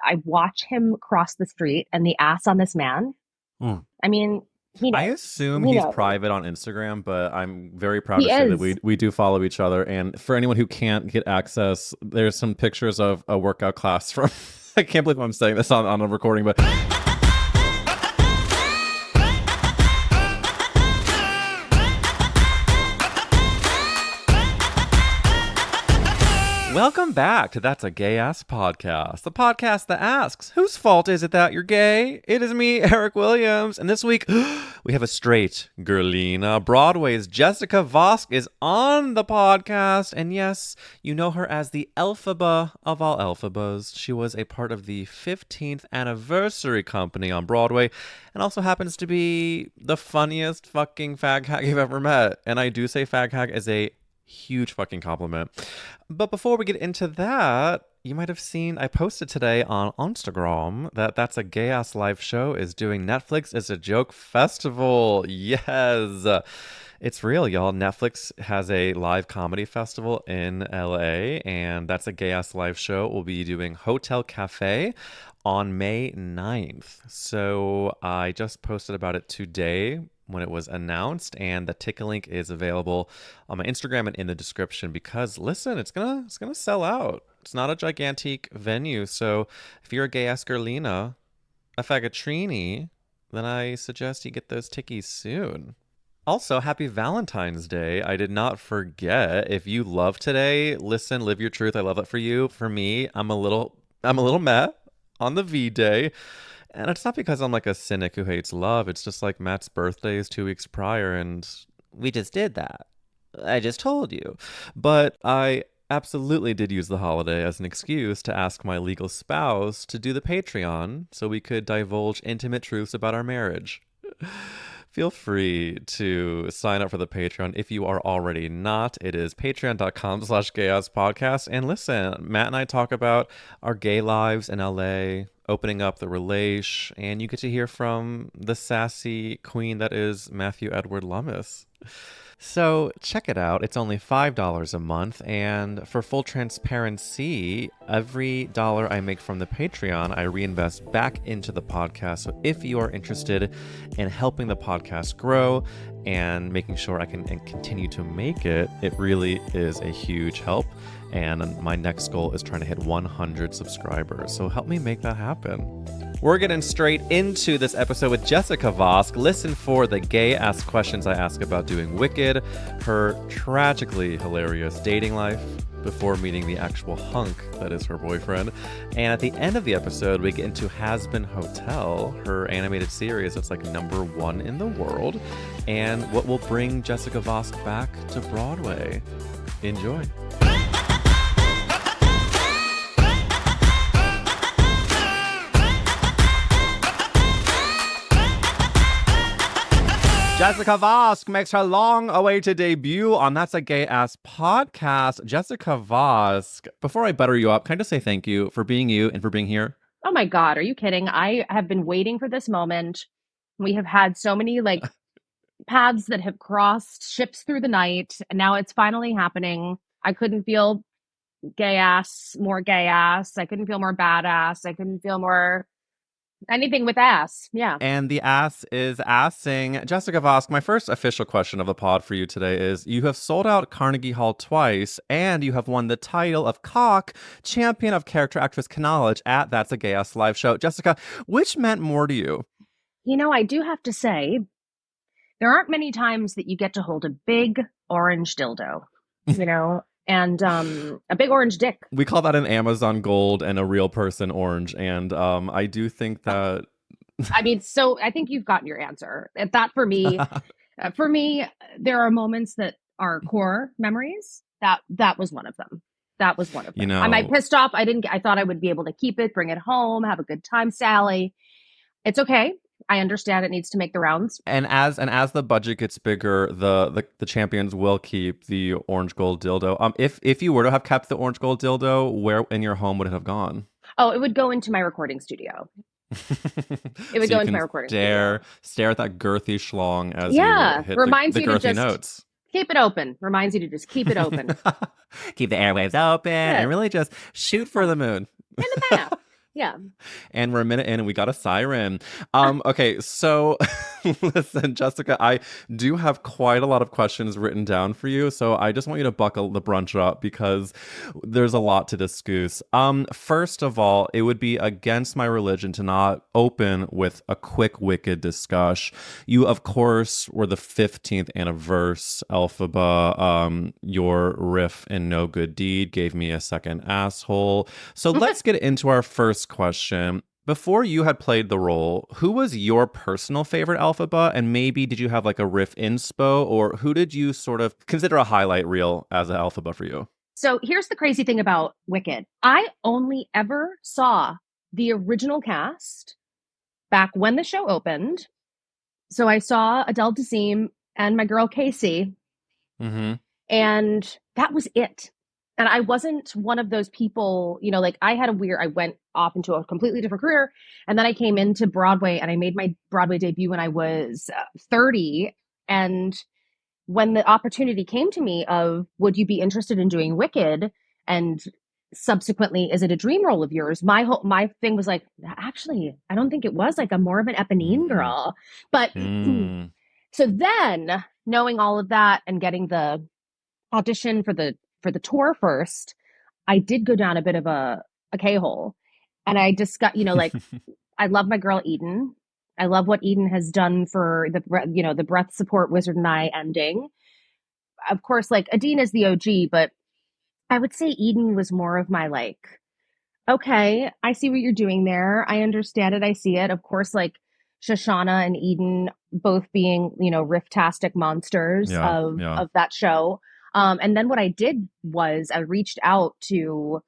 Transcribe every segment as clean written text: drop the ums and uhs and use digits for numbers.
I watch him cross the street and the ass on this man. Mm. I mean, he I knows. assume He he's knows. private on Instagram, but I'm very proud He to say that is. we do follow each other. And for anyone who can't get access, there's some pictures of a workout class from. I can't believe I'm saying this on a recording, but. Welcome back to That's a Gay Ass Podcast, the podcast that asks, whose fault is it that you're gay? It is me, Eric Williams, and this week we have a straight girlina. Broadway's Jessica Vosk is on the podcast, and yes, you know her as the Elphaba of all Elphabas. She was a part of the 15th anniversary company on Broadway, and also happens to be the funniest fucking fag hag you've ever met. And I do say fag hag as a huge fucking compliment. But before we get into that, you might have seen I posted today on Instagram that That's a Gay Ass Live Show is doing Netflix Is a Joke Festival. Yes. It's real, y'all. Netflix has a live comedy festival in LA, and That's a Gay Ass Live Show will be doing Hotel Cafe on May 9th. So I just posted about it today when it was announced, and the ticket link is available on my Instagram and in the description, because listen, it's gonna sell out. It's not a gigantic venue, so if you're a gay ass girlina, a faggotrini, then I suggest you get those tickies soon. Also, happy Valentine's Day. I did not forget. If you love today, listen, live your truth. I love it for you. For me, I'm a little meh on the V-Day. And it's not because I'm like a cynic who hates love. It's just like Matt's birthday is 2 weeks prior, and we just did that. I just told you. But I absolutely did use the holiday as an excuse to ask my legal spouse to do the Patreon so we could divulge intimate truths about our marriage. Feel free to sign up for the Patreon if you are already not. It is patreon.com/gayasspodcast. And listen, Matt and I talk about our gay lives in LA, opening up the relation, and you get to hear from the sassy queen that is Matthew Edward Lummis. So check it out. It's only $5 a month, and for full transparency, every dollar I make from the Patreon, I reinvest back into the podcast. So if you are interested in helping the podcast grow and making sure I can continue to make it, it really is a huge help. And my next goal is trying to hit 100 subscribers. So help me make that happen. We're getting straight into this episode with Jessica Vosk. Listen for the gay-ass questions I ask about doing Wicked, her tragically hilarious dating life before meeting the actual hunk that is her boyfriend. And at the end of the episode, we get into Has Been Hotel, her animated series that's like #1 in the world, and what will bring Jessica Vosk back to Broadway. Enjoy. Jessica Vosk makes her long-awaited debut on That's a Gay Ass Podcast. Jessica Vosk, before I butter you up, can I just say thank you for being you and for being here? Oh my God, are you kidding? I have been waiting for this moment. We have had so many paths that have crossed, ships through the night, and now it's finally happening. I couldn't feel more gay ass. I couldn't feel more badass. I couldn't feel more anything with ass. Yeah. And the ass is assing. Jessica Vosk, my first official question of the pod for you today is, you have sold out Carnegie Hall twice, and you have won the title of CAC, Champion of Character Actress Knowledge, at That's a Gay Ass Live Show. Jessica, which meant more to you? You know, I do have to say, there aren't many times that you get to hold a big orange dildo, and a big orange dick. We call that an Amazon gold and a real person orange. And I do think that... I mean, so I think you've gotten your answer. That for me, there are moments that are core memories. That was one of them. That was one of them. Am I pissed off? I thought I would be able to keep it, bring it home, have a good time, Sally. It's okay. I understand it needs to make the rounds. And as the budget gets bigger, the champions will keep the orange gold dildo. If you were to have kept the orange gold dildo, where in your home would it have gone? Oh, it would go into my recording studio. It would go into my recording studio. Stare at that girthy schlong as you hit reminds the you girthy to just notes. Keep it open. Reminds you to just keep it open. Keep the airwaves open and really just shoot for the moon. In the map. Yeah. And we're a minute in and we got a siren. Okay, so listen, Jessica, I do have quite a lot of questions written down for you. So I just want you to buckle the brunch up because there's a lot to discuss. First of all, it would be against my religion to not open with a quick wicked discuss. You, of course, were the 15th anniversary Elphaba. Your riff in No Good Deed gave me a second asshole. So let's get into our first question. Before you had played the role, who was your personal favorite Elphaba? And maybe did you have like a riff inspo, or who did you sort of consider a highlight reel as an Elphaba for you? So here's the crazy thing about Wicked. I only ever saw the original cast back when the show opened. So I saw Adele Dazeem and my girl Casey, Mm-hmm. and that was it. And I wasn't one of those people, like I went off into a completely different career. And then I came into Broadway and I made my Broadway debut when I was 30. And when the opportunity came to me of, would you be interested in doing Wicked? And subsequently, is it a dream role of yours? My thing was like, actually, I don't think it was. Like, I'm more of an Eponine Mm-hmm. girl. But Mm. so then knowing all of that and getting the audition for the tour first, I did go down a bit of a K-hole. And I just got, like I love my girl Eden. I love what Eden has done for the breath support Wizard and I ending. Of course, like Adine is the OG, but I would say Eden was more of my like, okay, I see what you're doing there. I understand it. I see it. Of course, like Shoshana and Eden both being, riff-tastic monsters Yeah, of yeah. of that show. And then what I did was I reached out to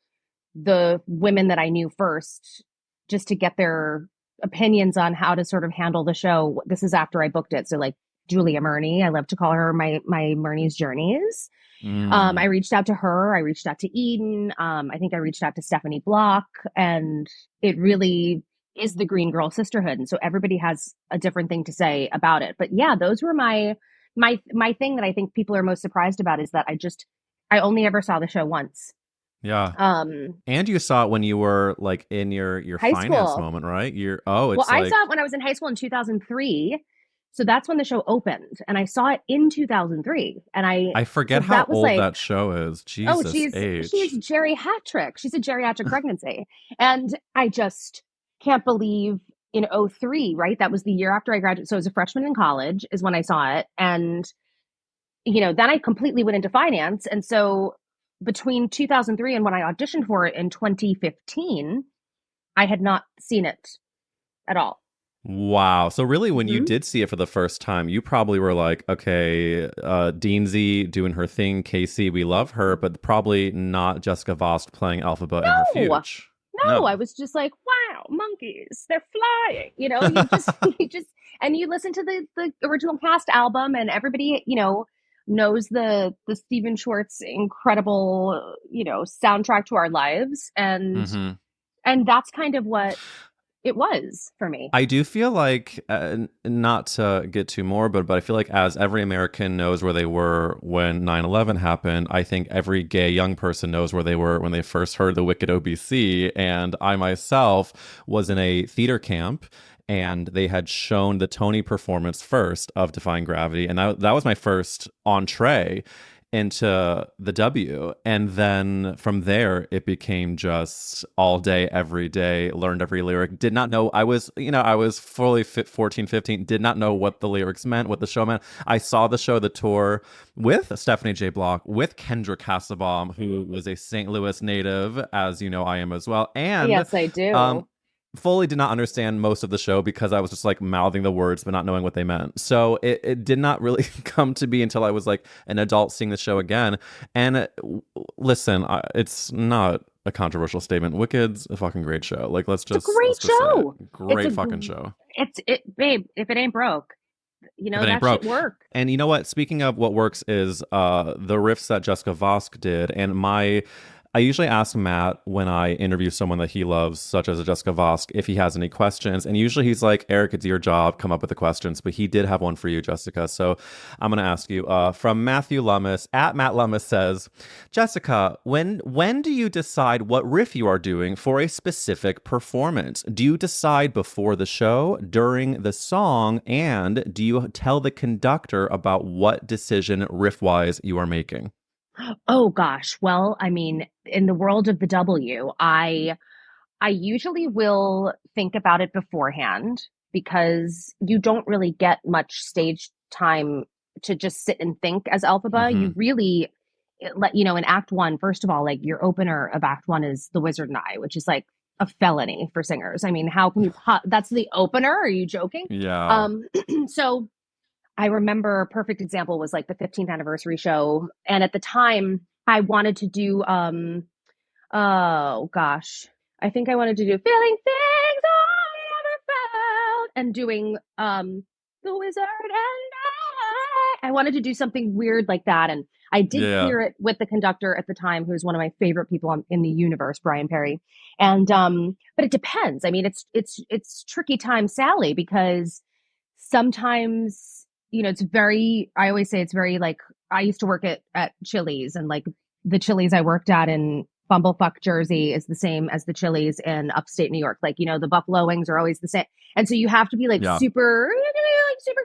the women that I knew first just to get their opinions on how to sort of handle the show. This is after I booked it. So like Julia Murney, I love to call her my Murney's Journeys. I Mm. reached out to her. I reached out to Eden. I think I reached out to Stephanie Block, and it really is the Green Girl Sisterhood. And so everybody has a different thing to say about it. But yeah, those were my thing that I think people are most surprised about is that I only ever saw the show once. Yeah. Um, And you saw it when you were like in your High finance school. moment, right? Well, It's I like saw it when I was in high school in 2003. So that's when the show opened, and I saw it in 2003. I forget So how that was old like, that show is. oh, Jesus she's H. geriatric. She's a geriatric pregnancy. And I just can't believe in '03, right? That was the year after I graduated. So I was a freshman in college is when I saw it. And, then I completely went into finance. And so between 2003 and when I auditioned for it in 2015, I had not seen it at all. Wow. So really when you Mm-hmm. did see it for the first time, you probably were like, okay, Deansy doing her thing, Casey, we love her, but probably not Jessica Vosk playing Elphaba in her No, fuge. no, I No. was just like, wow, monkeys, they're flying. You just, you just, and you listen to the original cast album, and everybody, knows the Stephen Schwartz incredible, soundtrack to our lives, Hmm. and that's kind of what it was for me. I do feel like, not to get too morbid, but I feel like as every American knows where they were when 9/11 happened, I think every gay young person knows where they were when they first heard the Wicked OBC. And I myself was in a theater camp and they had shown the Tony performance first of Defying Gravity. And that was my first entree into the W. And then from there, it became just all day, every day, learned every lyric. Did not know, I was fully fit 14, 15, did not know what the lyrics meant, what the show meant. I saw the show, the tour with Stephanie J. Block, with Kendra Cassabaum, who was a St. Louis native, as you know, I am as well. And Yes, I um, do. fully did not understand most of the show because I was just like mouthing the words but not knowing what they meant. So it did not really come to be until I was like an adult seeing the show again. And listen, it's not a controversial statement. Wicked's a fucking great show. Like It's a let's great just say show. it. It's Great a, fucking show. babe. If it ain't broke, If it ain't that broke. shit work. And you know what? Speaking of what works is the riffs that Jessica Vosk did, and my I usually ask Matt when I interview someone that he loves, such as a Jessica Vosk, if he has any questions. And usually he's like, Eric, it's your job. Come up with the questions. But he did have one for you, Jessica. So I'm going to ask you from Matthew Lummis at Matt Lummis says, Jessica, when do you decide what riff you are doing for a specific performance? Do you decide before the show, during the song, and do you tell the conductor about what decision riff wise you are making? Oh gosh. Well, I mean, in the world of the W, I usually will think about it beforehand because you don't really get much stage time to just sit and think as Elphaba. You Hmm. really let you know in Act One, first of all, like your opener of Act One is The Wizard and I, which is like a felony for singers. I mean, how can you that's the opener? Are you joking? Yeah. Um so I remember a perfect example was like the 15th anniversary show. And at the time I wanted to do oh gosh. I think I wanted to do feeling things I ever felt and doing The Wizard and I wanted to do something weird like that. And I did Yeah. clear it with the conductor at the time, who's one of my favorite people in the universe, Brian Perry. And but it depends. I mean, it's tricky time, Sally, because sometimes, it's very, I always say it's very like, I used to work at Chili's, and like the Chili's I worked at in Bumblefuck, Jersey is the same as the Chili's in upstate New York. Like, the buffalo wings are always the same. And so you have to be like Yeah. super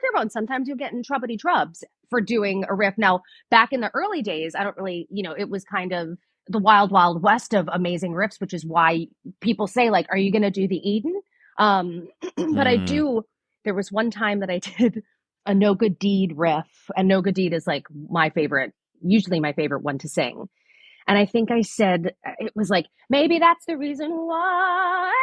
careful. And sometimes you'll get in trubbity trubs for doing a riff. Now, back in the early days, I don't really, it was kind of the wild, wild west of amazing riffs, which is why people say, like, are you going to do the Eden? But I Mm. do. There was one time that I did a No Good Deed riff, and No Good Deed is like my favorite, usually my favorite one to sing. And I think I said, it was like, maybe that's the reason why.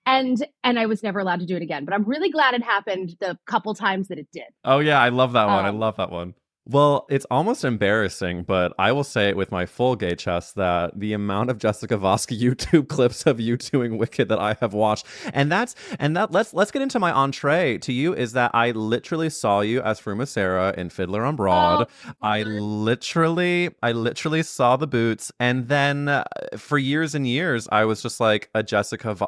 And I was never allowed to do it again. But I'm really glad it happened the couple times that it did. Oh yeah, I love that one. I Um, love that one. Well, it's almost embarrassing, but I will say it with my full gay chest that the amount of Jessica Vosk YouTube clips of you doing Wicked that I have watched, and that let's get into my entree to you is that I literally saw you as Fruma Sarah in Fiddler on oh, Broad. I literally saw the boots, and then for years and years I was just like a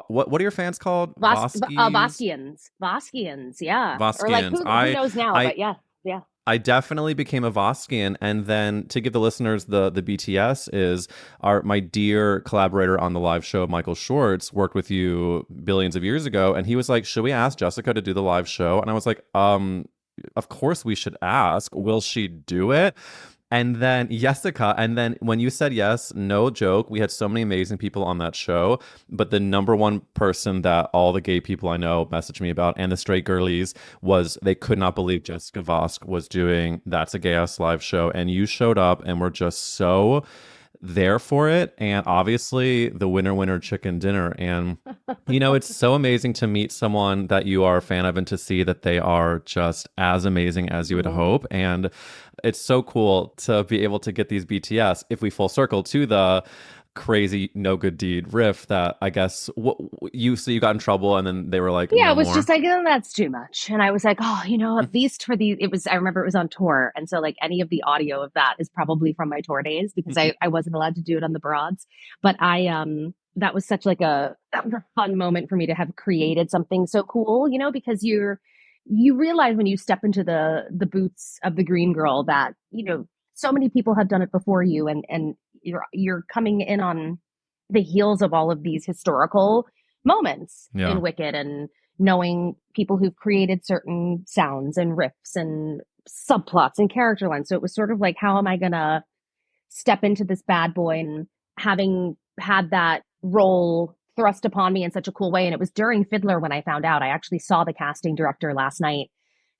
what are your fans called? Voskies? Voskians, yeah. Or like Voskians. who knows now, I but yeah, yeah. I definitely became a Voskian, and then to give the listeners the BTS is my dear collaborator on the live show, Michael Schwartz, worked with you billions of years ago, and he was like, "Should we ask Jessica to do the live show?" And I was like, Of course we should ask. Will she do it?" And then Jessica, and then when you said yes, no joke, we had so many amazing people on that show. But the number one person that all the gay people I know messaged me about and the straight girlies was they could not believe Jessica Vosk was doing That's a Gay Ass Live show. And you showed up and were just so there for it. And obviously the winner chicken dinner. And it's so amazing to meet someone that you are a fan of and to see that they are just as amazing as you would Mhm. hope. And it's so cool to be able to get these BTS, if we full circle to the crazy no good deed riff that I guess you got in trouble and then they were like, Yeah, no it was just more. like, oh, that's too much. And I was like, oh, at least for the, I remember it was on tour. And so, like, any of the audio of that is probably from my tour days because I wasn't allowed to do it on the broads. But that was such like that was a fun moment for me to have created something so cool, because you realize when you step into the boots of the green girl that, so many people have done it before you, and you're coming in on the heels of all of these historical moments in Yeah. Wicked, and knowing people who've created certain sounds and riffs and subplots and character lines. So it was sort of like, how am I going to step into this bad boy, and having had that role thrust upon me in such a cool way. And it was during Fiddler when I found out. I actually saw the casting director last night,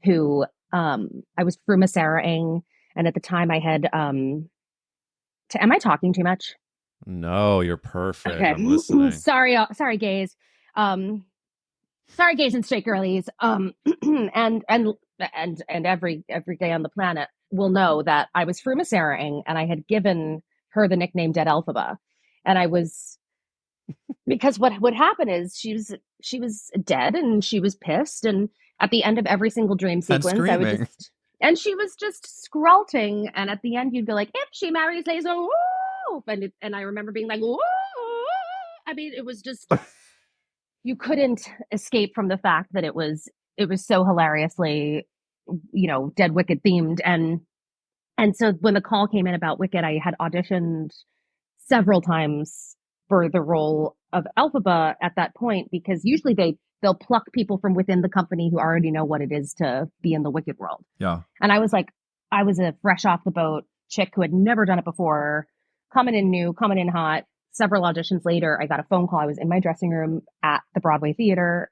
who I was Fruma Sarahing, and at the time I had am I talking too much? No, you're perfect. Okay. I'm listening. Sorry, gays. Um, Sorry, gays and straight girlies. And every gay on the planet will know that I was Fruma Sarahing, and I had given her the nickname Dead Elphaba. And I was, because what would happen is she was dead and she was pissed, and at the end of every single dream And sequence I would screaming. just And she was just scrolting. And at the end, you'd be like, if she marries Laser, woo! And I remember being like, woo! I mean, it was just, you couldn't escape from the fact that it was so hilariously, Dead Wicked themed. And so when the call came in about Wicked, I had auditioned several times for the role of Elphaba at that point, because usually they'll pluck people from within the company who already know what it is to be in the Wicked world. Yeah. And I was a fresh off the boat chick who had never done it before, coming in new, coming in hot. Several auditions later, I got a phone call. I was in my dressing room at the Broadway theater,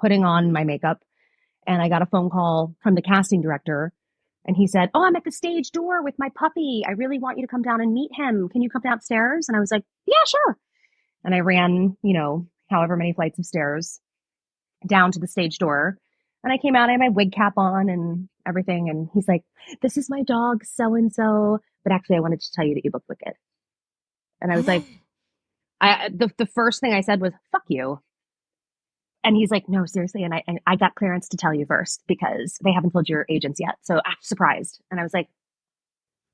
putting on my makeup, and I got a phone call from the casting director. And he said, "Oh, I'm at the stage door with my puppy. I really want you to come down and meet him. Can you come downstairs?" And I was like, "Yeah, sure." And I ran, however many flights of stairs down to the stage door. And I came out, I had my wig cap on and everything. And he's like, "This is my dog, so and so. But actually, I wanted to tell you that you look wicked." And I was like, the first thing I said was, "Fuck you." And he's like, "No, seriously." And I got clearance to tell you first because they haven't told your agents yet. So I'm surprised. And I was like,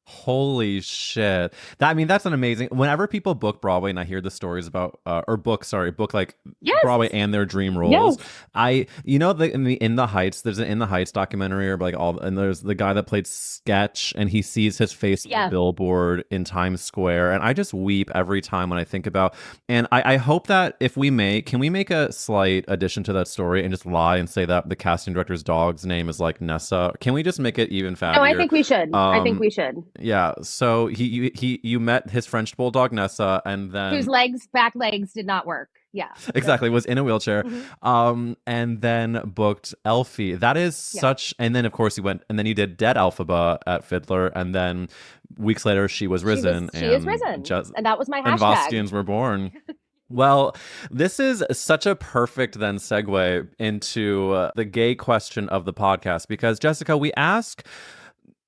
Holy shit. I mean, that's an amazing. Whenever people book Broadway and I hear the stories about, book like yes, Broadway and their dream roles, yes, in the Heights, there's an In the Heights documentary, or like and there's the guy that played Sketch, and he sees his face on yeah. the billboard in Times Square, and I just weep every time when I think about. And I hope that if can we make a slight addition to that story and just lie and say that the casting director's dog's name is like Nessa? Can we just make it even fattier? No, I think we should. I think we should. Yeah, so you met his French bulldog Nessa, and then Whose back legs did not work. Yeah, exactly, was in a wheelchair, mm-hmm. and then booked Elfie. That is such, and then of course you went, and then you did Dead Elphaba at Fiddler, and then weeks later she was risen. She is risen, and that was my hashtag. And Voskians were born. Well, this is such a perfect then segue into the gay question of the podcast, because Jessica, we ask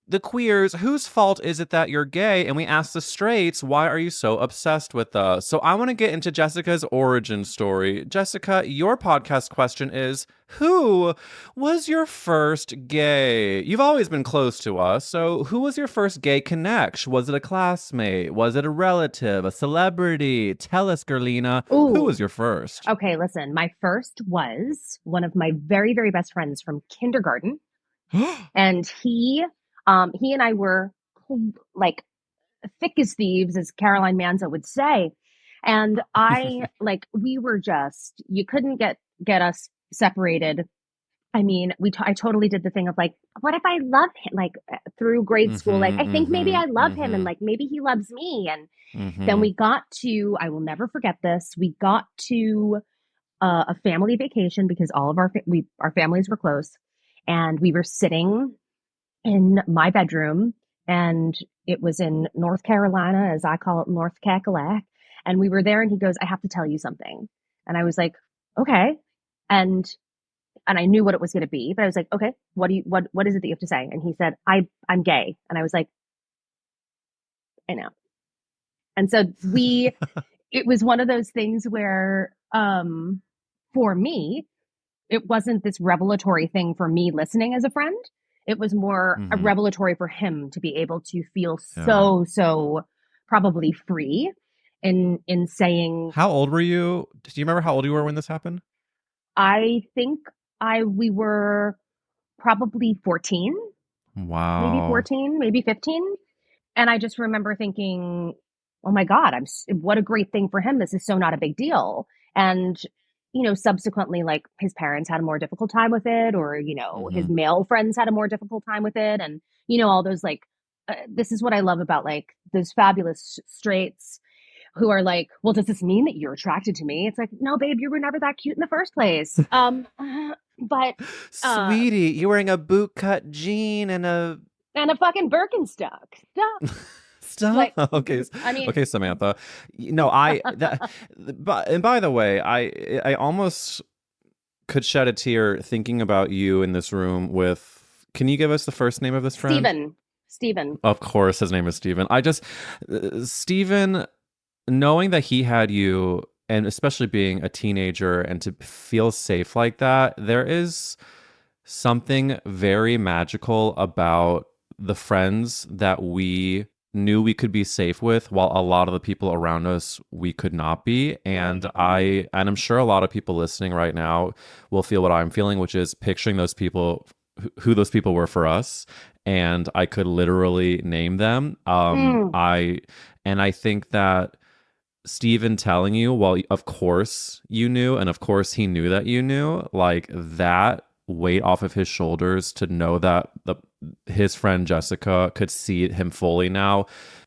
the queers, whose fault is it that you're gay? And we ask the straights, why are you so obsessed with us? So I want to get into Jessica's origin story. Jessica, your podcast question is, who was your first gay? You've always been close to us, so who was your first gay connection? Was it a classmate? Was it a relative? A celebrity? Tell us, Gerlina. Ooh. Who was your first? Okay, listen, my first was one of my very, very best friends from kindergarten. And he and I were like thick as thieves, as Caroline Manzo would say. And we were just, you couldn't get us separated. I mean, I totally did the thing of like, what if I love him? Like through grade school, like, I think maybe I love him, and like, maybe he loves me. And then we got to, I will never forget this. We got to a family vacation because all of our families were close, and we were sitting in my bedroom, and it was in North Carolina, as I call it, North Cackalack. And we were there, and he goes, "I have to tell you something." And I was like, "Okay." And I knew what it was going to be, but I was like, "Okay, what is it that you have to say?" And he said, I'm gay." And I was like, "I know." And so it was one of those things where, for me, it wasn't this revelatory thing for me listening as a friend. It was more a revelatory for him to be able to feel so probably free in saying. How old were you? Do you remember how old you were when this happened? I think we were probably 14. Wow. Maybe 14, maybe 15. And I just remember thinking, "Oh my God, what a great thing for him. This is so not a big deal." And subsequently, like his parents had a more difficult time with it, or, his male friends had a more difficult time with it. And, all those like, this is what I love about like those fabulous straights who are like, "Well, does this mean that you're attracted to me?" It's like, "No, babe, you were never that cute in the first place." But sweetie, you're wearing a bootcut jean and a fucking Birkenstock. Stop. Stop. Like, okay. I mean, okay, Samantha. No, but and by the way, I almost could shed a tear thinking about you in this room with. Can you give us the first name of this friend? Steven. Of course, his name is Steven. Steven, knowing that he had you, and especially being a teenager and to feel safe like that, there is something very magical about the friends that we knew we could be safe with while a lot of the people around us we could not be. And I'm sure a lot of people listening right now will feel what I'm feeling, which is picturing those people, who those people were for us, and I could literally name them. Mm. I think that Steven telling you, well, of course you knew, and of course he knew that you knew, like that weight off of his shoulders to know that his friend Jessica could see him fully now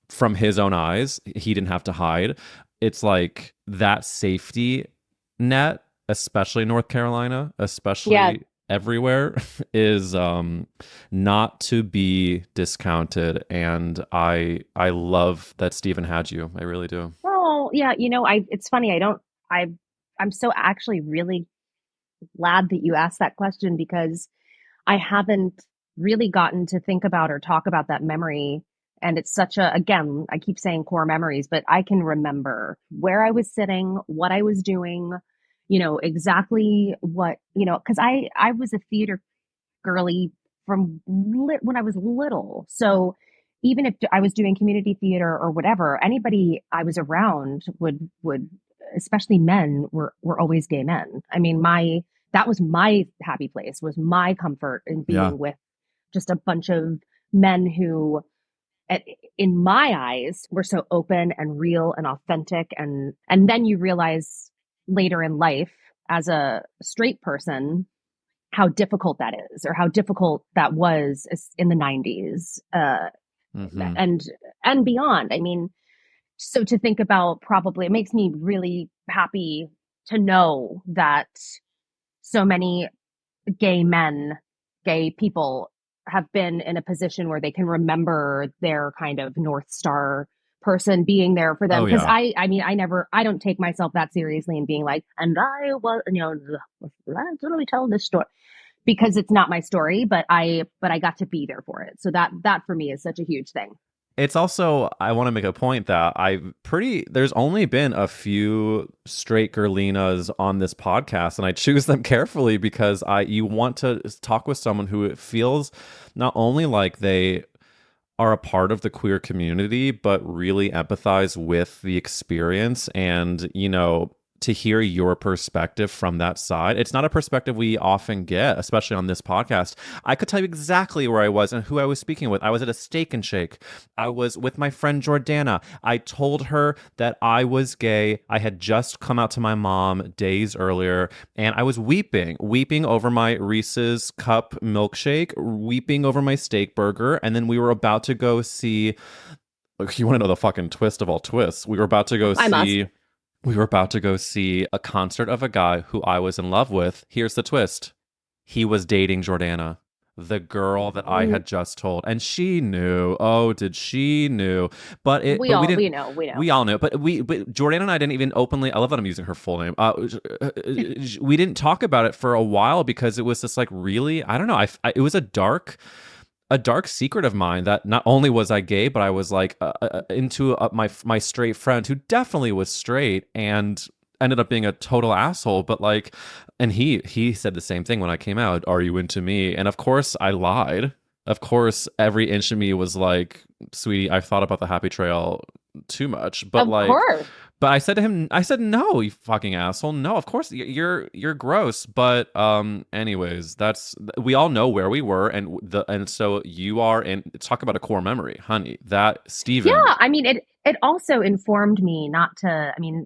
from his own eyes. He didn't have to hide. It's like that safety net, especially North Carolina, Yeah. especially everywhere, is not to be discounted. And I love that Steven had you. I really do. Oh, yeah. It's funny. I'm so actually really glad that you asked that question because I haven't really gotten to think about or talk about that memory. And it's such again, I keep saying core memories, but I can remember where I was sitting, what I was doing, exactly what, because I was a theater girly from when I was little. So even if I was doing community theater or whatever, anybody I was around would especially men were always gay men. I mean, my that was my happy place, was my comfort in Yeah. being with just a bunch of men who in my eyes were so open and real and authentic, and then you realize later in life as a straight person how difficult that is, or how difficult that was in the 90s, Hmm. and beyond. I mean, so to think about, probably it makes me really happy to know that so many gay men, gay people have been in a position where they can remember their kind of North Star person being there for them. Oh Cause yeah. I don't take myself that seriously and being like, and I was, let's literally tell this story, because it's not my story, but I got to be there for it. So that for me is such a huge thing. It's also, I want to make a point that there's only been a few straight girlinas on this podcast, and I choose them carefully because you want to talk with someone who feels not only like they are a part of the queer community, but really empathize with the experience. And, to hear your perspective from that side. It's not a perspective we often get, especially on this podcast. I could tell you exactly where I was and who I was speaking with. I was at a Steak and Shake. I was with my friend Jordana. I told her that I was gay. I had just come out to my mom days earlier, and I was weeping over my Reese's cup milkshake, weeping over my steak burger, and then we were about to go see. You want to know the fucking twist of all twists? I must. We were about to go see a concert of a guy who I was in love with. Here's the twist. He was dating Jordana, the girl that I Mm, had just told. And she knew. Oh, did she knew. we But we all didn't, we we know. all knew. But Jordana and I didn't even openly, I love that I'm using her full name. We didn't talk about it for a while because it was just like, really? I don't know. It was a dark secret of mine that not only was I gay, but I was like into my straight friend who definitely was straight and ended up being a total asshole. But like, and he said the same thing when I came out. Are you into me? And of course I lied. Of course, every inch of me was like, sweetie, I've thought about the happy trail too much. Of course. But I said to him, I said, no, you fucking asshole. No, of course you're gross. But anyways, we all know where we were, and so you are. And talk about a core memory, honey. That Yeah, Steven. I mean, it also informed me not to, I mean,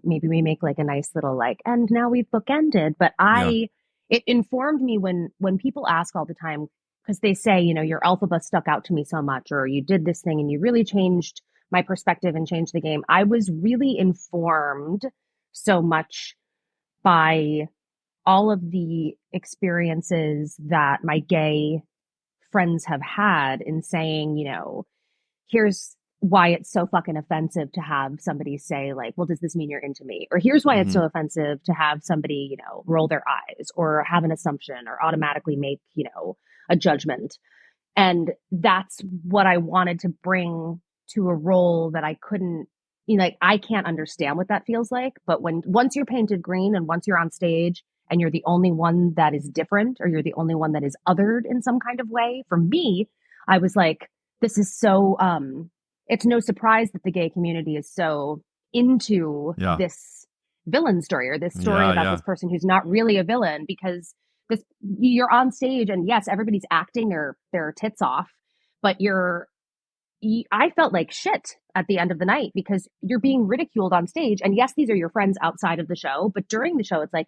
maybe we make like a nice little like, and now we've bookended, but Yeah. it informed me when people ask all the time, because they say, your Elphaba stuck out to me so much, or you did this thing and you really changed my perspective and changed the game. I was really informed so much by all of the experiences that my gay friends have had in saying, here's why it's so fucking offensive to have somebody say, like, well, does this mean you're into me? Or here's why it's Hmm. so offensive to have somebody, roll their eyes or have an assumption or automatically make, a judgment. And that's what I wanted to bring to a role that I couldn't, like, I can't understand what that feels like. But once you're painted green and once you're on stage and you're the only one that is different, or you're the only one that is othered in some kind of way. For me, I was like, this is so, it's no surprise that the gay community is so into Yeah. this villain story, or this story Yeah, about yeah. this person who's not really a villain, because this, you're on stage and yes, everybody's acting their tits off, but I felt like shit at the end of the night because you're being ridiculed on stage. And yes, these are your friends outside of the show, but during the show, it's like,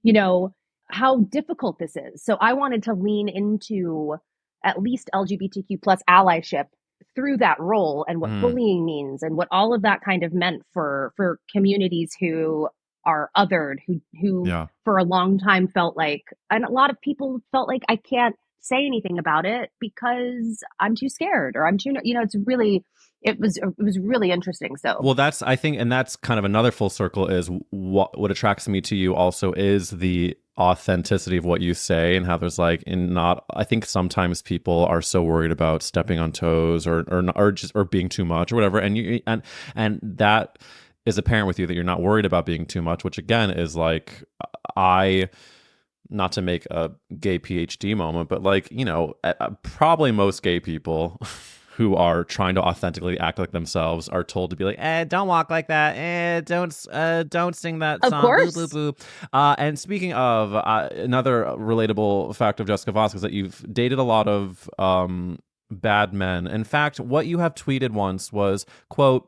you know, how difficult this is. So I wanted to lean into at least LGBTQ plus allyship through that role, and what Mm, bullying means, and what all of that kind of meant for communities who are othered, who yeah. for a long time felt like, and a lot of people felt like, I can't say anything about it because I'm too scared, or I'm too, it's really, it was really interesting. So Well, that's I think, and that's kind of another full circle is what attracts me to you also is the authenticity of what you say, and how there's like in not I think sometimes people are so worried about stepping on toes or just or being too much or whatever, and and that is apparent with you that you're not worried about being too much, which again is like I not to make a gay PhD moment, but like, probably most gay people who are trying to authentically act like themselves are told to be like, don't walk like that. Don't sing that of song. Boo, boo, course, boo. And speaking of, another relatable fact of Jessica Vosk is that you've dated a lot of bad men. In fact, what you have tweeted once was, quote,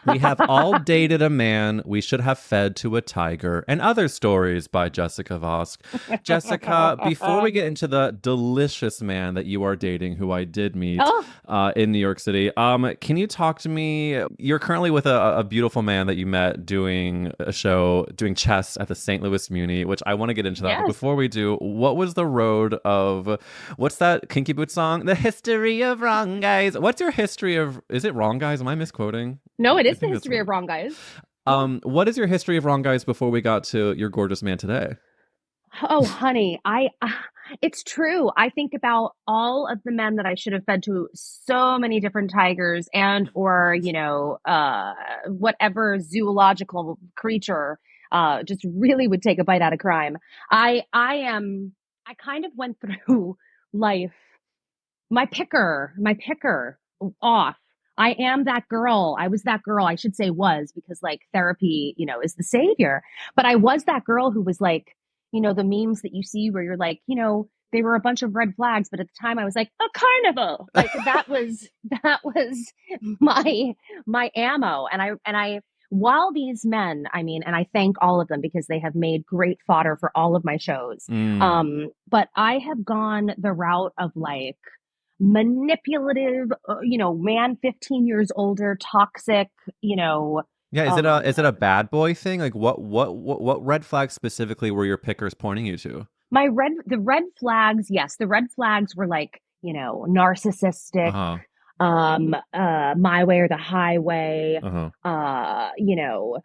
we have all dated a man we should have fed to a tiger, and other stories by Jessica Vosk. Jessica, before we get into the delicious man that you are dating, who I did meet oh in New York City, can you talk to me? You're currently with a beautiful man that you met doing a show, doing chess at the St. Louis Muni, which I want to get into that. But yes. before we do, what was the road of, what's that Kinky Boots song? The history of wrong guys. What's your history of, is it wrong guys? Am I misquoting? No, it I is the think that's history right. of wrong guys. Yeah. What is your history of wrong guys before we got to your gorgeous man today? Oh, honey, it's true. I think about all of the men that I should have fed to so many different tigers, and or, whatever zoological creature just really would take a bite out of crime. I kind of went through life, my picker off. I am that girl. I was that girl. I should say was, because like therapy, is the savior. But I was that girl who was like, the memes that you see where you're like, they were a bunch of red flags, but at the time I was like, a carnival. Like that was my ammo. And I while these men, I mean, and I thank all of them because they have made great fodder for all of my shows. Mm. But I have gone the route of like manipulative, man 15 years older, toxic, Yeah, um, is it a bad boy thing? Like what red flags specifically were your pickers pointing you to? the red flags, yes, the red flags were like, narcissistic, Uh-huh. my way or the highway, Uh-huh. you know,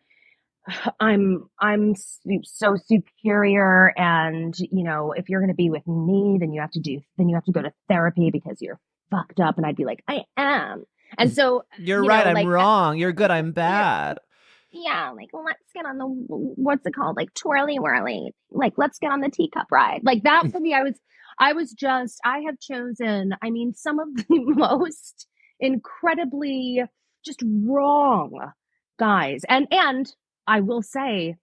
so superior, and if you're going to be with me, then you have to go to therapy because you're fucked up. And I'd be like, I am. And so, You're right, I'm like, wrong. You're good, I'm you're, bad. yeah, like, let's get on the, what's it called, like twirly whirly, like let's get on the teacup ride, like that. For me, I have chosen, I mean, some of the most incredibly just wrong guys, and I will say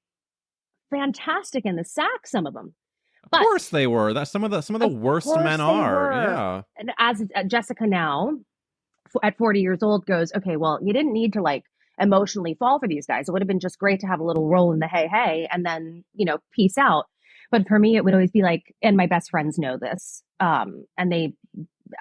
fantastic in the sack, some of them. Of But course they were. That's some of the of worst men course they are. were. Yeah. And as Jessica now, at 40 years old, goes, okay, well, you didn't need to like emotionally fall for these guys. It would have been just great to have a little roll in the hey, hey, and then, peace out. But for me, it would always be like, and my best friends know this. And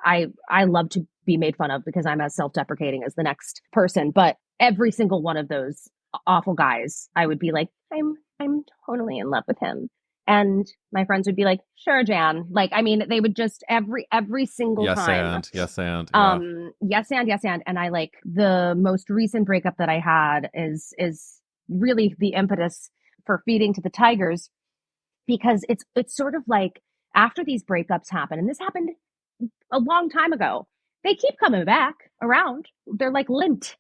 I love to be made fun of because I'm as self-deprecating as the next person. But every single one of those awful guys, I would be like, I'm totally in love with him. And my friends would be like, sure, Jan. Like, I mean, they would just every single Yes time. and yes and yeah. Yes, and and I like the most recent breakup that I had is really the impetus for feeding to the tigers, because it's sort of like after these breakups happen, and this happened a long time ago, they keep coming back around. They're like lint.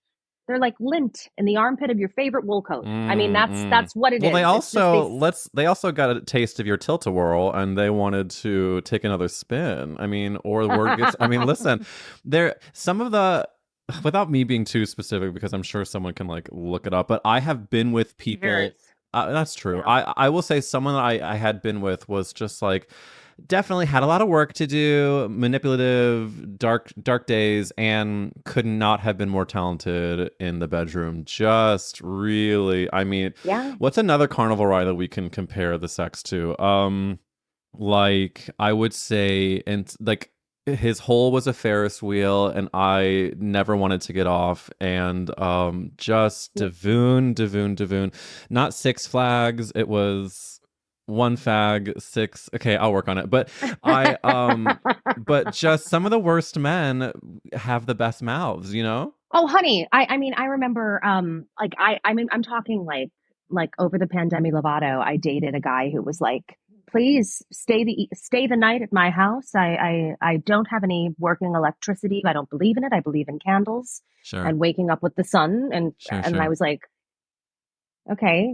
they're like lint in the armpit of your favorite wool coat. I mean, that's Mm-mm. that's what it Well, is. It's just they. they also got a taste of your tilt-a-whirl, and they wanted to take another spin. I mean, or the word gets. I mean, listen, there some of the without me being too specific because I'm sure someone can like look it up, but I have been with people. Yours. That's true. Yeah. I will say someone that I had been with was just like definitely had a lot of work to do, manipulative, dark days, and could not have been more talented in the bedroom. Just really, I mean, Yeah. what's another carnival ride that we can compare the sex to? Like I would say, and like his hole was a Ferris wheel, and I never wanted to get off. And just Davoon, not Six Flags. It was one fag, six. Okay, I'll work on it. But just some of the worst men have the best mouths, you know? Oh, honey, I mean, I remember, like I mean, I'm talking like over the pandemic Lovato, I dated a guy who was like, please stay the night at my house. I don't have any working electricity. I don't believe in it. I believe in candles Sure, and waking up with the sun. And I sure. was like, okay,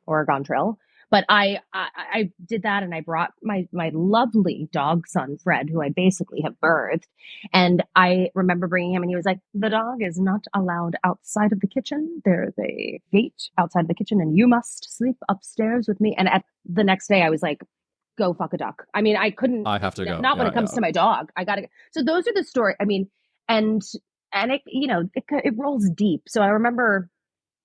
Oregon Trail. But I did that, and I brought my lovely dog son Fred, who I basically have birthed, and I remember bringing him, and he was like, "The dog is not allowed outside of the kitchen. There's a gate outside of the kitchen, and you must sleep upstairs with me." And at the next day, I was like, "Go fuck a duck." I mean, I couldn't, I have to go. not when Yeah, it comes yeah. to my dog. I gotta. So those are the story. I mean, and it it rolls deep. So I remember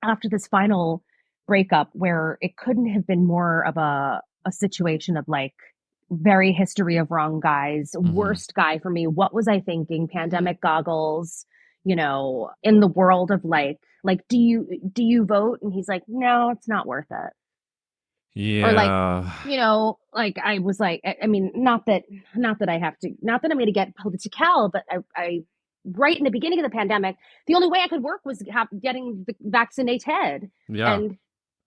after this final breakup where it couldn't have been more of a situation of like very history of wrong guys, Mm-hmm. worst guy for me. What was I thinking? Pandemic goggles, in the world of like do you vote? And he's like, no, it's not worth it. Or like, Yeah. like I was like, I mean, not that I have to, not that I'm going to get political, but I right in the beginning of the pandemic, the only way I could work was getting vaccinated, Yeah. and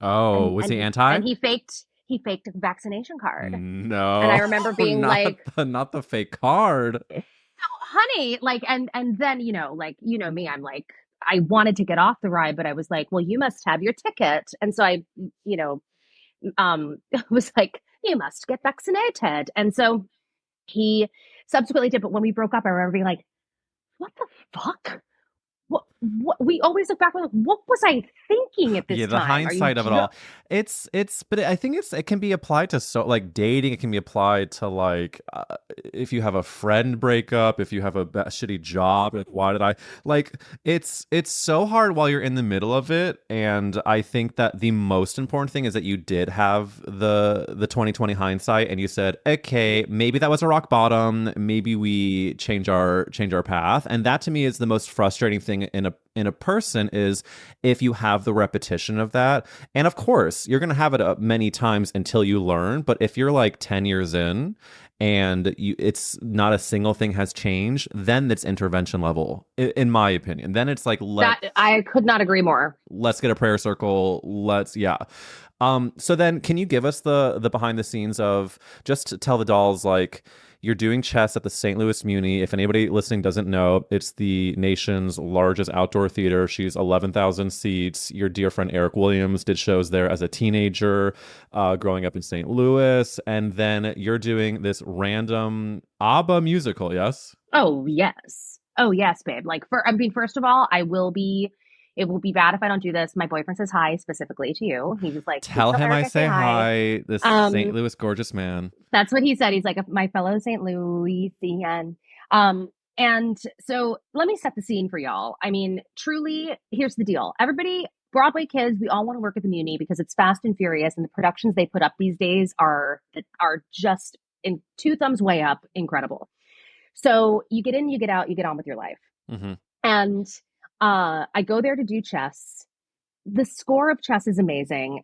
Oh, and was and he he anti? and he faked a vaccination card, and I No, remember being not like, the fake card. honey, like, and then like me, I'm like, I wanted to get off the ride, but I was like, well, you must have your ticket, and so I you know was like, you must get vaccinated. And so he subsequently did. But when we broke up, I remember being like, what the fuck? What we always look back with, what was I thinking at this Yeah, the time? Are you hindsight of it all. But I think it can be applied to so like dating. It can be applied to like if you have a friend breakup, if you have a shitty job. Like, why did I like? It's so hard while you're in the middle of it. And I think that the most important thing is that you did have the 2020 hindsight, and you said, okay, maybe that was a rock bottom. Maybe we change our path. And that to me is the most frustrating thing in a person is if you have the repetition of that. And of course, you're going to have it many times until you learn. But if you're like 10 years in and it's not a single thing has changed, then it's intervention level, in my opinion. Then it's like, that I could not agree more. let's get a prayer circle. Yeah. So then can you give us the behind the scenes of just to tell the dolls like you're doing chess at the St. Louis Muni. If anybody listening doesn't know, it's the nation's largest outdoor theater. She's 11,000 seats. Your dear friend Eric Williams did shows there as a teenager, growing up in St. Louis. And then you're doing this random ABBA musical, yes? Oh yes. Oh yes, babe. Like, I mean, first of all, it will be bad if I don't do this. My boyfriend says hi specifically to you. He was like, please Tell tell him I Eric I say say hi. hi, this St. Um, Louis gorgeous man. That's what he said. He's like, my fellow St. Louisian. And so let me set the scene for y'all. I mean, truly, here's the deal. Everybody, Broadway kids, we all want to work at the Muni because it's fast and furious, and the productions they put up these days are just in two thumbs way up, incredible. So you get in, you get out, you get on with your life. Hmm. And I go there to do chess. The score of chess is amazing,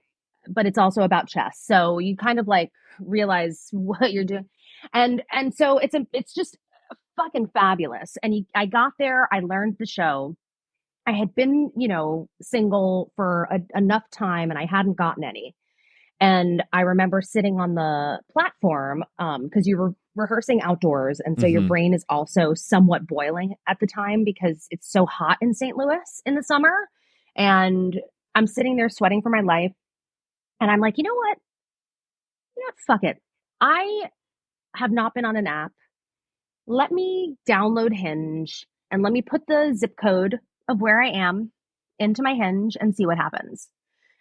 but it's also about chess. So you kind of like realize what you're doing. And so it's just fucking fabulous. And I got there, I learned the show. I had been, single for enough time and I hadn't gotten any. And I remember sitting on the platform because you were rehearsing outdoors. And so your Mm-hmm. brain is also somewhat boiling at the time because it's so hot in St. Louis in the summer. And I'm sitting there sweating for my life. And I'm like, you know what? You know what? Fuck it. I have not been on an app. Let me download Hinge and let me put the zip code of where I am into my Hinge and see what happens.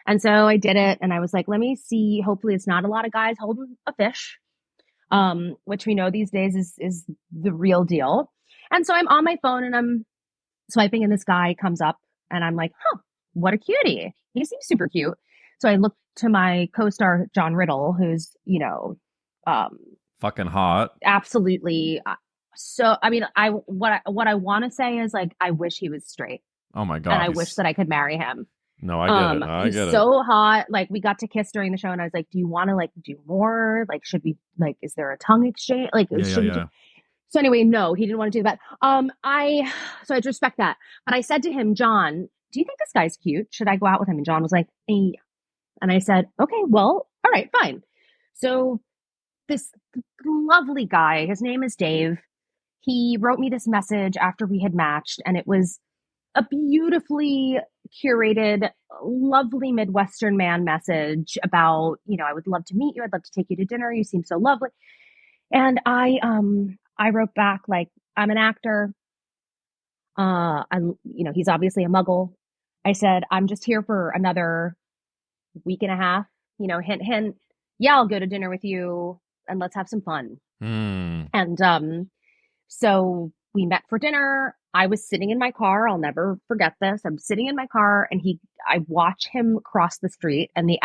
And so I did it and I was like, let me see. Hopefully it's not a lot of guys holding a fish, which we know these days is the real deal. And so I'm on my phone and I'm swiping and this guy comes up and I'm like, huh, what a cutie. He seems super cute. So I look to my co-star, John Riddle, who's, um, Fucking hot. absolutely. So, I mean, what I want to say is like, I wish he was straight Oh my and god, I wish he's that I could marry him. no, I get it. I He's get it. so hot. Like we got to kiss during the show and I was like, do you want to like do more? Like, should we like, is there a tongue exchange? Like, Yeah, yeah, should we do? yeah. So anyway, no, he didn't want to do that. So I respect that. But I said to him, John, do you think this guy's cute? Should I go out with him? And John was like, eh. And I said, okay, well, all right, fine. So this lovely guy, his name is Dave. He wrote me this message after we had matched, and it was a beautifully curated, lovely Midwestern man message about, I would love to meet you. I'd love to take you to dinner. You seem so lovely. And I wrote back like, I'm an actor. He's obviously a muggle. I said, I'm just here for another week and a half, hint, hint. Yeah, I'll go to dinner with you and let's have some fun. Hmm. And so we met for dinner. I was sitting in my car. I'll never forget this. I'm sitting in my car and I watch him cross the street and Mm.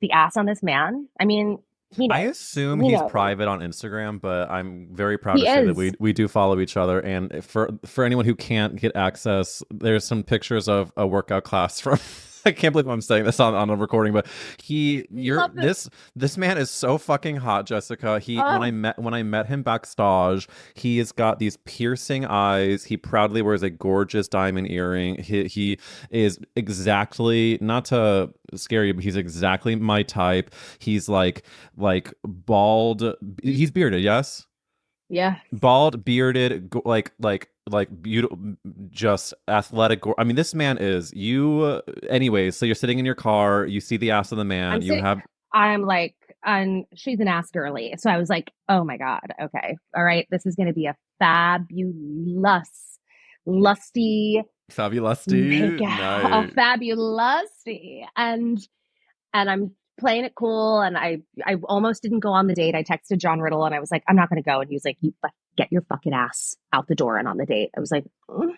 the ass on this man. I mean, he I knows, assume he he's knows. private on Instagram, but I'm very proud to He say that is. we do follow each other. And for anyone who can't get access, there's some pictures of a workout class from. I can't believe I'm saying this on a recording, but Love it. this man is so fucking hot, Jessica. He Oh, when I met him backstage, he has got these piercing eyes. He proudly wears a gorgeous diamond earring. He is exactly, not to scare you, but he's exactly my type. He's like bald. He's bearded, yes, yeah. bald, bearded, like beautiful, just athletic. I mean, this man is you. Anyways, so you're sitting in your car, you see the ass of the man. I'm You sitting, have I'm like, and she's an ass girly. So I was like, oh my God. Okay. All right. This is going to be a fabulous, lusty, fabulous, a night. fabulusty. And I'm playing it cool. And I almost didn't go on the date. I texted John Riddle and I was like, I'm not going to go. And he was like, get your fucking ass out the door and on the date. I was like, "Mm."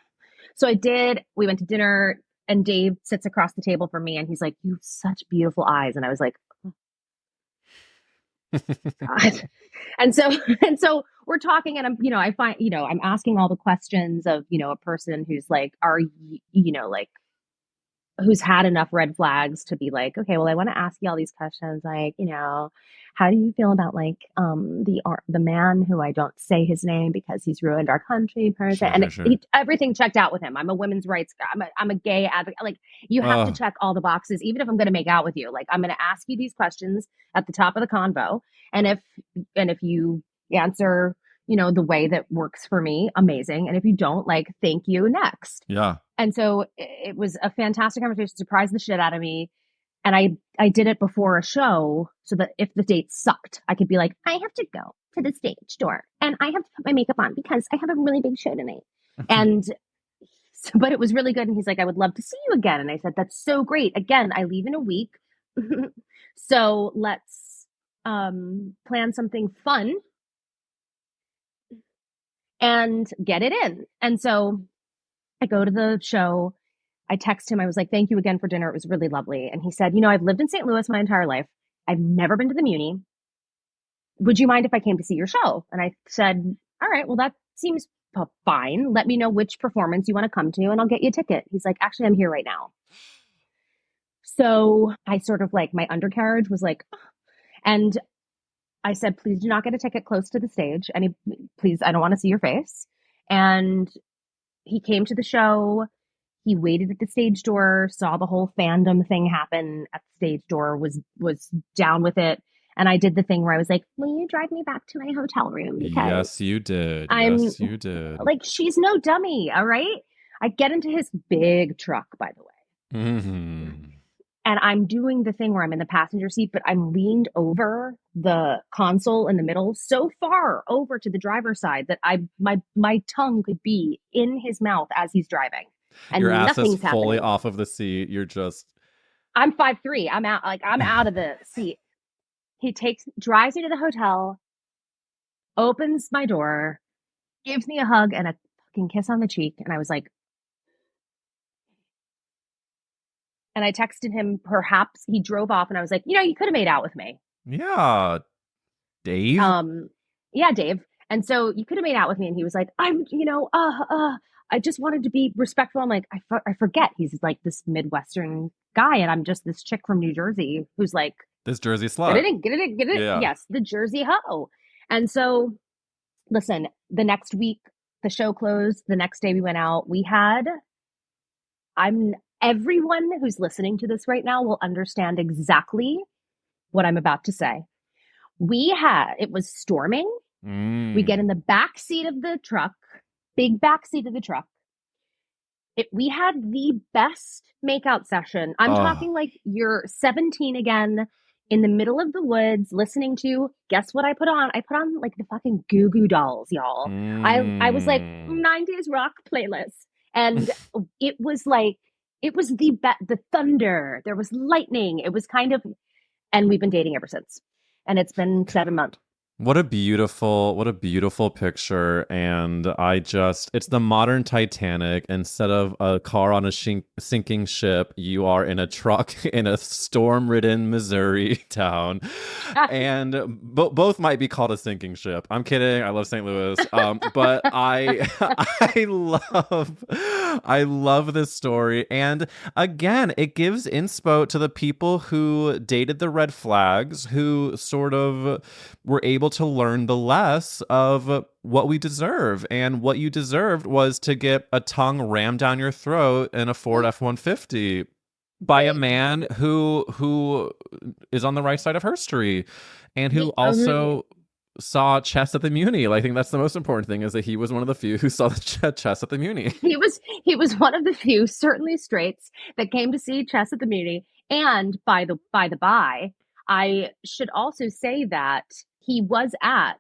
So I did. We went to dinner and Dave sits across the table from me and he's like, you have such beautiful eyes. And I was like, God. And so and so we're talking and I find, I'm asking all the questions of, a person who's like, are you, like who's had enough red flags to be like, okay, well, I want to ask you all these questions. Like, how do you feel about like the man who I don't say his name because he's ruined our country person? Sure, And sure, sure. everything checked out with him. I'm a women's rights guy. I'm a gay advocate. Like you have to Oh, check all the boxes, even if I'm going to make out with you. Like I'm going to ask you these questions at the top of the convo, and if you answer, the way that works for me, amazing. And if you don't, like, thank you, next. yeah. And so it was a fantastic conversation, surprised the shit out of me. And I did it before a show so that if the date sucked, I could be like, I have to go to the stage door and I have to put my makeup on because I have a really big show tonight. And but it was really good. And he's like, I would love to see you again. And I said, that's so great. Again, I leave in a week. So let's plan something fun and get it in. And so I go to the show. I text him. I was like, thank you again for dinner. It was really lovely. And he said, I've lived in St. Louis my entire life. I've never been to the Muni. Would you mind if I came to see your show? And I said, all right, well, that seems fine. Let me know which performance you want to come to and I'll get you a ticket. He's like, actually, I'm here right now. So I sort of like, my undercarriage was like, oh. And I said, please do not get a ticket close to the stage. Please, I don't want to see your face. And he came to the show. He waited at the stage door, saw the whole fandom thing happen at the stage door, was down with it. And I did the thing where I was like, will you drive me back to my hotel room? Because Yes, you did. I'm Yes, you did. like, she's no dummy. All right. I get into his big truck, by the way. Hmm. And I'm doing the thing where I'm in the passenger seat, but I'm leaned over the console in the middle, so far over to the driver's side that my tongue could be in his mouth as he's driving, Your and ass is nothing's fully happening. off of the seat. You're just. I'm 5'3". I'm out, like I'm out of the seat. He drives me to the hotel, opens my door, gives me a hug and a fucking kiss on the cheek, and I was like, and I texted him. Perhaps he drove off, and I was like, you could have made out with me. Yeah, Dave. Um, yeah, Dave. And so you could have made out with me. And he was like, I just wanted to be respectful. I'm like, I forget he's like this Midwestern guy. And I'm just this chick from New Jersey who's like, This Jersey get slut. it in, get it in, get it. Yeah. Yes, the Jersey hoe. And so, listen, the next week, the show closed. The next day we went out. Everyone who's listening to this right now will understand exactly what I'm about to say. It was storming. We get Mm. in the back seat of the truck, big back seat of the truck. We had the best makeout session. I'm Oh. talking like you're 17 again in the middle of the woods listening to, guess what I put on? I put on like the fucking Goo Goo Dolls, y'all. I was like Mm. 90s rock playlist. And it was like, it was the thunder. There was lightning. It was kind of, and we've been dating ever since. And it's been 7 months. What a beautiful picture. And it's the modern Titanic. Instead of a car on a sinking ship, you are in a truck in a storm-ridden Missouri town. And both might be called a sinking ship. I'm kidding. I love St. Louis. But I love this story. And again, it gives inspo to the people who dated the red flags, who sort of were able to learn the less of what we deserve. And what you deserved was to get a tongue rammed down your throat in a Ford F-150 by a man who is on the right side of history and who the also saw chess at the Muni. Like, I think that's the most important thing, is that he was one of the few who saw the chess at the Muni. he was one of the few, certainly straights, that came to see chess at the Muni. And by, I should also say that he was at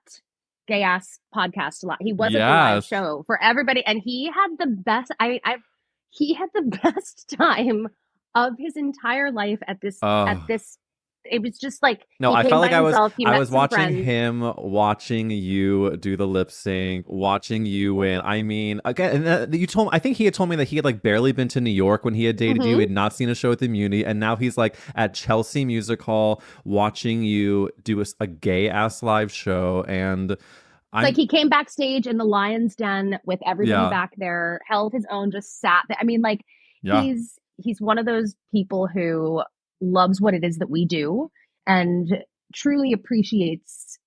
Gay Ass Podcast a lot. He was at the live Yes. show for everybody, and he had the best. He had the best time of his entire life at this. At Oh. this, it was just like No, he I came felt by like himself. He I met was some watching friends. him, watching you do the lip sync, watching you win. I mean, again, and, I think he had told me that he had like barely been to New York when he had dated you, Mm-hmm. had not seen a show at the Muni, and now he's like at Chelsea Music Hall watching you do a gay ass live show. And Like I'm, he came backstage in the Lion's Den with everybody yeah, back there, held his own, just sat there. I mean, like yeah. he's one of those people who loves what it is that we do and truly appreciates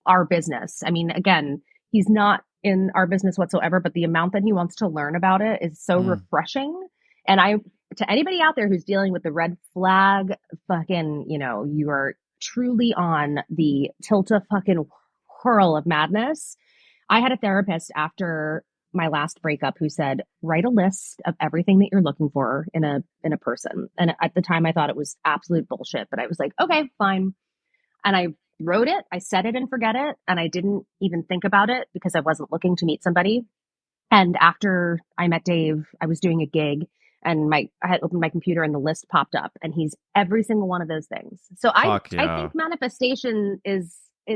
our business. I mean, again, he's not in our business whatsoever, but the amount that he wants to learn about it is so Mm. refreshing. And to anybody out there who's dealing with the red flag, fucking, you are truly on the tilt a fucking whirl of madness. I had a therapist after my last breakup who said, write a list of everything that you're looking for in a person. And at the time I thought it was absolute bullshit, but I was like, okay, fine. And I wrote it, I set it and forget it, and I didn't even think about it because I wasn't looking to meet somebody. And after I met Dave, I was doing a gig and I had opened my computer and the list popped up and he's every single one of those things. So I Fuck I yeah. think manifestation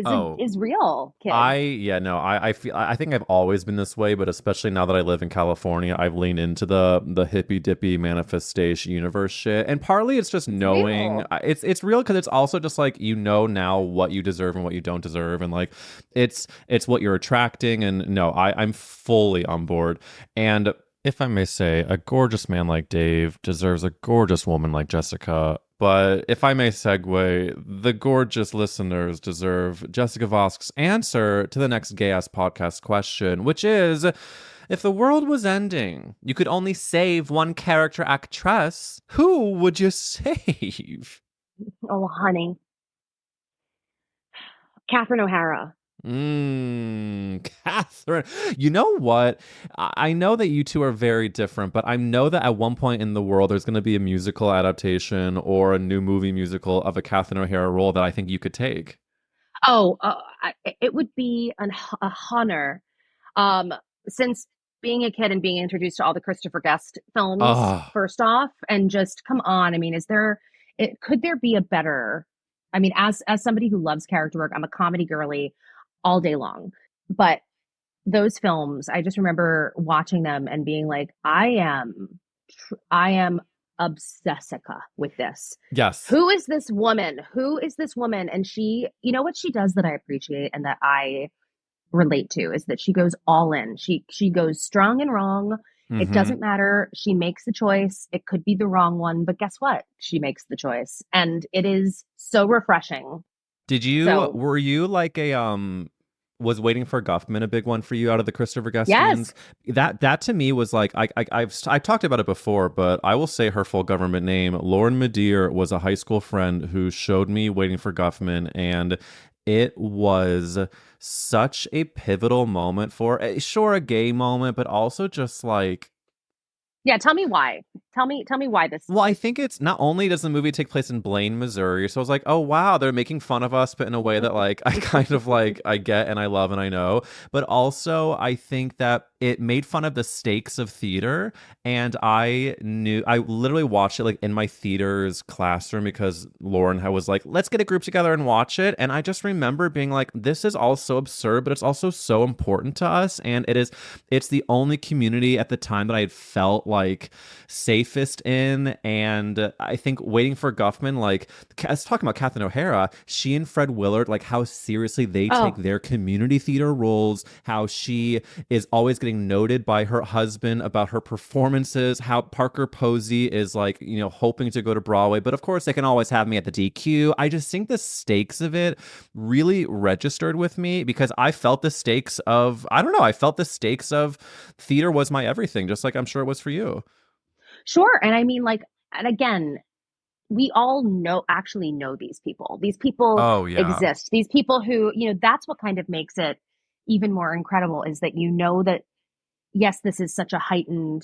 Oh, is real, I kids. yeah no I feel I think I've always been this way, but especially now that I live in California, I've leaned into the hippy dippy manifestation universe shit, and partly it's just It's knowing real. it's real because it's also just like now what you deserve and what you don't deserve, and like it's what you're attracting, and no, I'm fully on board. And if I may say, a gorgeous man like Dave deserves a gorgeous woman like Jessica. But if I may segue, the gorgeous listeners deserve Jessica Vosk's answer to the next gay ass podcast question, which is, if the world was ending, you could only save one character actress, who would you save? Oh, honey. Catherine O'Hara. Catherine. You know what? I know that you two are very different, but I know that at one point in the world there's going to be a musical adaptation or a new movie musical of a Catherine O'Hara role that I think you could take. Oh, it would be a honor. Um, since being a kid and being introduced to all the Christopher Guest films, Oh, first off, and just come on. I mean, could there be a better, I mean, as somebody who loves character work, I'm a comedy girly all day long. But those films, I just remember watching them and being like, I am obsessica with this. yes. Who is this woman? Who is this woman? And she, you know what she does that I appreciate and that I relate to is that she goes all in. She goes strong and wrong. It Hmm. doesn't matter. She makes the choice. It could be the wrong one, but guess what? She makes the choice. And it is so refreshing. So, Were you like was Waiting for Guffman a big one for you out of the Christopher Guest yes. scenes? That to me was like I've talked about it before, but I will say her full government name. Lauren Madeir was a high school friend who showed me Waiting for Guffman, and it was such a pivotal moment for sure a gay moment, but also just like Yeah, tell me why. Tell me why this. well, I think it's not only does the movie take place in Blaine, Missouri, so I was like, oh wow, they're making fun of us, but in a way that like I kind of like I get and I love and I know. But also I think that it made fun of the stakes of theater. And I literally watched it like in my theater's classroom because Lauren was like, let's get a group together and watch it. And I just remember being like, this is all so absurd, but it's also so important to us. And it's the only community at the time that I had felt like safest in. And I think Waiting for Guffman, like, I was talking about Catherine O'Hara, she and Fred Willard, like how seriously they take Oh, their community theater roles, how she is always getting noted by her husband about her performances, how Parker Posey is like, hoping to go to Broadway, but of course they can always have me at the DQ. I just think the stakes of it really registered with me because I don't know, I felt the stakes of theater was my everything, just like I'm sure it was for you. sure. And I mean, like, and again, we all actually know these people. These people Oh yeah. exist. These people who, that's what kind of makes it even more incredible is that that yes, this is such a heightened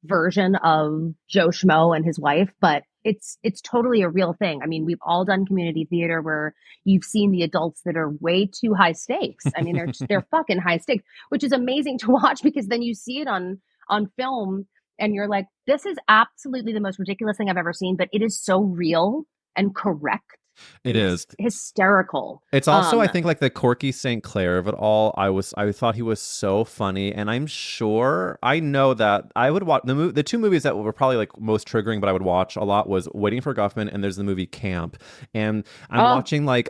version of Joe Schmo and his wife, but it's totally a real thing. I mean, we've all done community theater where you've seen the adults that are way too high stakes. I mean, they're fucking high stakes, which is amazing to watch because then you see it on film and you're like, this is absolutely the most ridiculous thing I've ever seen, but it is so real and correct. It It's is. hysterical. It's also, I think, like the Corky St. Clair of it all. I thought he was so funny, and I know that I would watch the two movies that were probably like most triggering, but I would watch a lot was Waiting for Guffman, and there's the movie Camp, and Oh,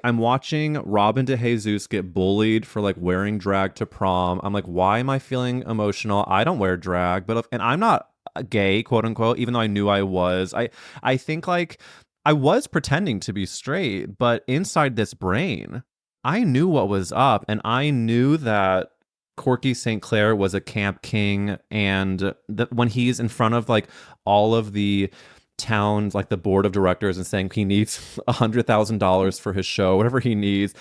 I'm watching Robin DeJesus get bullied for like wearing drag to prom. I'm like, why am I feeling emotional? I don't wear drag, and I'm not gay, quote unquote, even though I knew I was. I think like I was pretending to be straight, but inside this brain, I knew what was up, and I knew that Corky St. Clair was a camp king, and that when he's in front of like all of the towns, like the board of directors, and saying he needs $100,000 for his show, whatever he needs,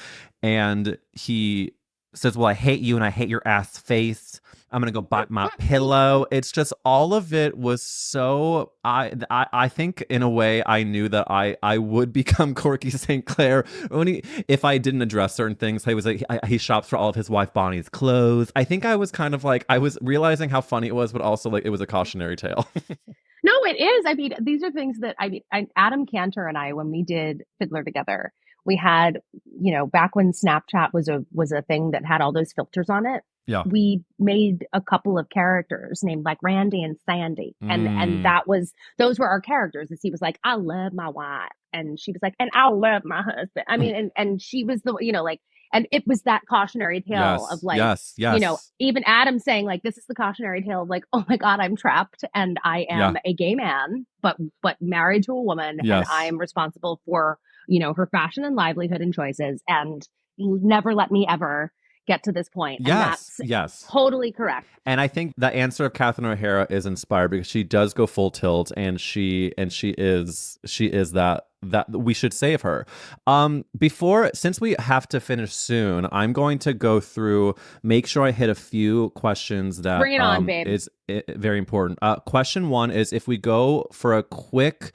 and he says, "Well, I hate you, and I hate your ass face. I'm gonna go bite my pillow." It's just all of it was so. I think in a way I knew that I would become Corky St. Clair when if I didn't address certain things. He was like he shops for all of his wife Bonnie's clothes. I think I was kind of like I was realizing how funny it was, but also like it was a cautionary tale. no, it is. I mean, these are things that Adam Cantor and I, when we did Fiddler together, we had, back when Snapchat was a thing that had all those filters on it. Yeah. We made a couple of characters named like Randy and Sandy, and Mm, those were our characters. And he was like, "I love my wife," and she was like, "And I love my husband." I mean, and she was the, like, and it was that cautionary tale of yes. like, Yes. Yes. even Adam saying like, this is the cautionary tale of like, oh my God, I'm trapped and I Yeah. am a gay man, but married to a woman and I Yes. am responsible for, her fashion and livelihood and choices and never let me ever get to this point. And Yes. that's Yes. totally correct. And I think the answer of Catherine O'Hara is inspired because she does go full tilt, and she is that that we should save her. Before, since we have to finish soon, I'm going to go through, make sure I hit a few questions that Bring it on, babe. is very important. Question one is, if we go for a quick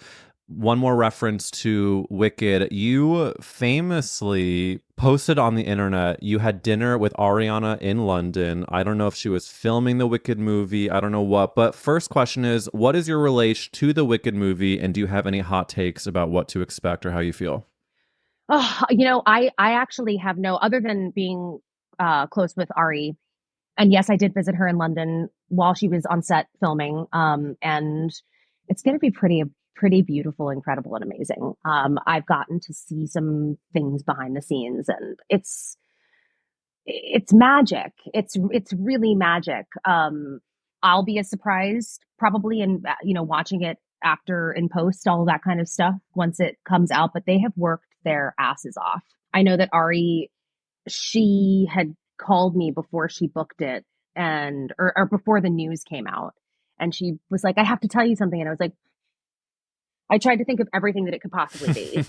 one more reference to Wicked, you famously posted on the internet you had dinner with Ariana in London. I don't know if she was filming the Wicked movie. I don't know what. But first question is, what is your relation to the Wicked movie? And do you have any hot takes about what to expect or how you feel? Oh, I actually have no, other than being close with Ari. And yes, I did visit her in London while she was on set filming. And it's going to be pretty beautiful, incredible, and amazing. I've gotten to see some things behind the scenes, and it's magic. It's really magic. I'll be as surprised probably in watching it after in post, all of that kind of stuff once it comes out. But they have worked their asses off. I know that Ari, she had called me before she booked it, and or before the news came out, and she was like, I have to tell you something. And I was like, I tried to think of everything that it could possibly be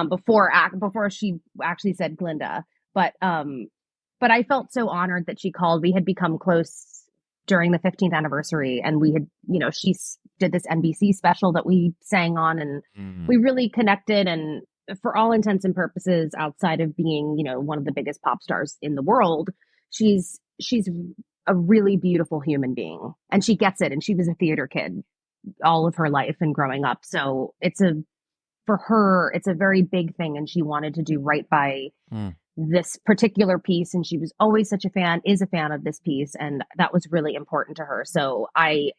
before she actually said Glinda. But I felt so honored that she called. We had become close during the 15th anniversary, and we had, she did this NBC special that we sang on, and Mm. we really connected. And for all intents and purposes, outside of being, one of the biggest pop stars in the world, she's a really beautiful human being, and she gets it. And she was a theater kid all of her life and growing up. So for her, it's a very big thing. And she wanted to do right by Mm. this particular piece. And she was always such a fan, is a fan of this piece. And that was really important to her. So I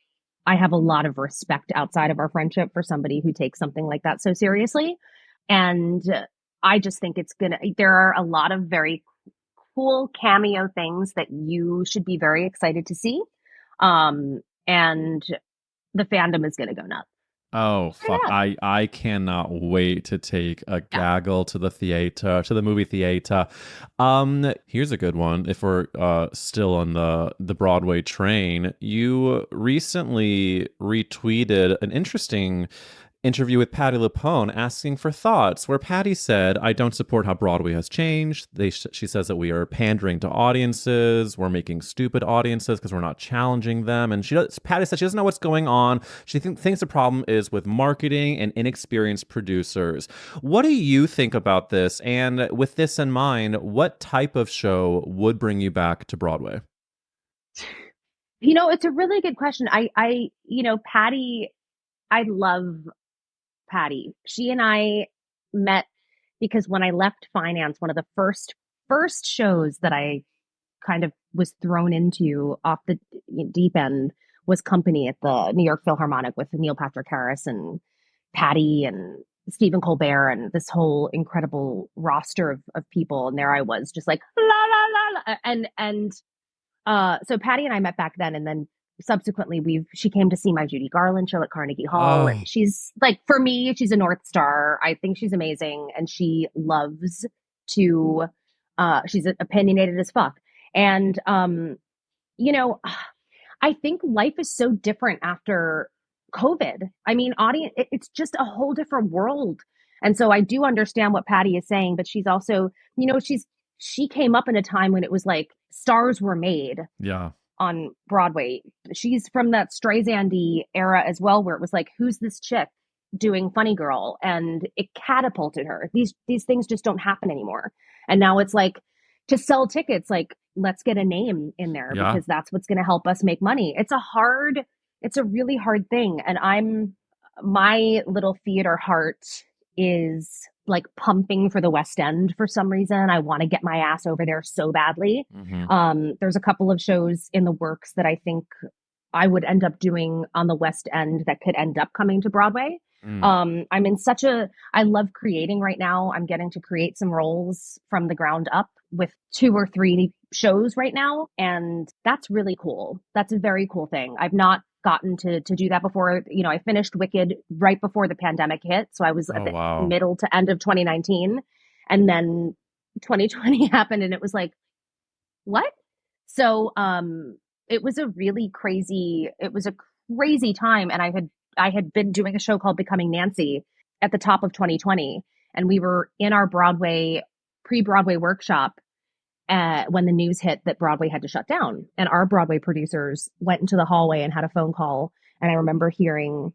have a lot of respect outside of our friendship for somebody who takes something like that so seriously. And I just think there are a lot of very cool cameo things that you should be very excited to see. And the fandom is going to go nuts. Oh Straight fuck! up. I cannot wait to take a Yeah. gaggle to the theater, to the movie theater. Here's a good one. If we're still on the Broadway train, you recently retweeted an interesting interview with Patti LuPone asking for thoughts, where Patti said, I don't support how Broadway has changed. She says that we are pandering to audiences. We're making stupid audiences because we're not challenging them. And Patti said she doesn't know what's going on. She thinks the problem is with marketing and inexperienced producers. What do you think about this? And with this in mind, what type of show would bring you back to Broadway? It's a really good question. Patty, I love Patty. She and I met because when I left finance, one of the first shows that I kind of was thrown into off the deep end was Company at the New York Philharmonic with Neil Patrick Harris and Patty and Stephen Colbert and this whole incredible roster of people. And there I was just like la la la la. And so Patty and I met back then, and then subsequently she came to see my Judy Garland show at Carnegie Hall, and Oh, she's like, for me, she's a North Star. I think she's amazing, and she loves to she's opinionated as fuck. And you know, I think life is so different after COVID. I mean, it's just a whole different world. And so I do understand what Patty is saying, but she's also, she came up in a time when it was like stars were made yeah. on Broadway. She's from that Streisand era as well, where it was like, who's this chick doing Funny Girl? And it catapulted her. These things just don't happen anymore. And now it's like, to sell tickets, like, let's get a name in there Yeah. because that's what's going to help us make money. It's a really hard thing. And my little theater heart is like pumping for the West End for some reason. I want to get my ass over there so badly. Hmm. There's a couple of shows in the works that I think I would end up doing on the West End that could end up coming to Broadway. Mm. I love creating right now. I'm getting to create some roles from the ground up with 2 or 3 shows right now. And that's really cool. That's a very cool thing. I've not gotten to do that before. I finished Wicked right before the pandemic hit. So I was at Oh, the wow. middle to end of 2019. And then 2020 happened, and it was like, what? So it was a crazy time. And I had been doing a show called Becoming Nancy, at the top of 2020, and we were in our pre-Broadway workshop when the news hit that Broadway had to shut down. And our Broadway producers went into the hallway and had a phone call. And I remember hearing,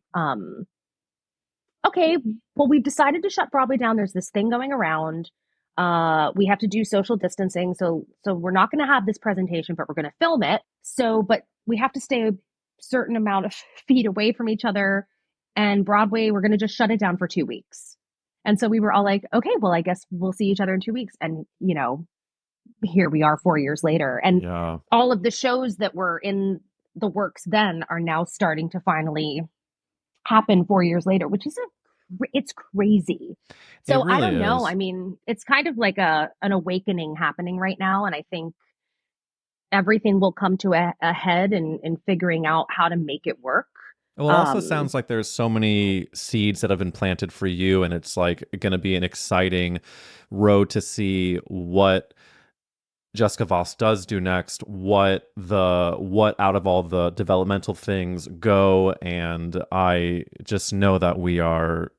okay, well, we've decided to shut Broadway down. There's this thing going around. We have to do social distancing. So we're not going to have this presentation, but we're going to film it. But we have to stay a certain amount of feet away from each other. And Broadway, we're going to just shut it down for 2 weeks. And so we were all like, okay, well, I guess we'll see each other in 2 weeks. And, here we are 4 years later. And all of the shows that were in the works then are now starting to finally happen 4 years later, which is it's crazy. So really I don't know. is. I mean, it's kind of like an awakening happening right now. And I think everything will come to a head in figuring out how to make it work. Well, it also sounds like there's so many seeds that have been planted for you, and it's like going to be an exciting road to see what Jessica Vosk does do next, what out of all the developmental things go, and I just know that we are